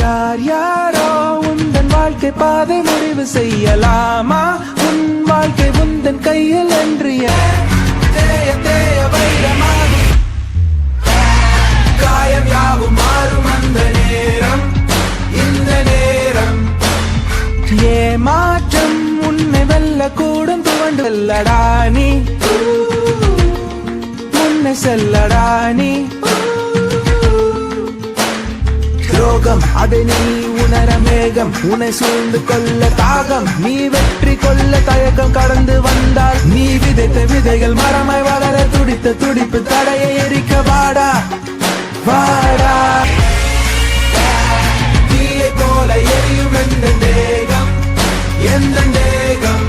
யார் யாரோ உந்தன் வாழ்க்கை பாதை முடிவு செய்யலாமா? உன் வாழ்க்கை உந்தன் கையில் என்று தேய தேய வைரமாகும் காயம் யாவும் மாறும் அந்த நேரம், இந்த நேரம். ஏமாற்றம் உன்னை வெல்ல கூடும், துவண்டு வெல்லடா நீ, உன்னை செல்லடா நீ. துரோகம் அதை நீ உணர மேகம், உன்னை சூழ்ந்து கொள்ள தாகம். நீ வெற்றி கொள்ள தயக்கம் கடந்து வந்தால், நீ விதைத்த விதைகள் மரமாய் வளர துடித்த துடிப்பு தடையை எரிக்க வாடா வாடா. தீயை போல எரியும் எந்த தேகம், எந்த தேகம்.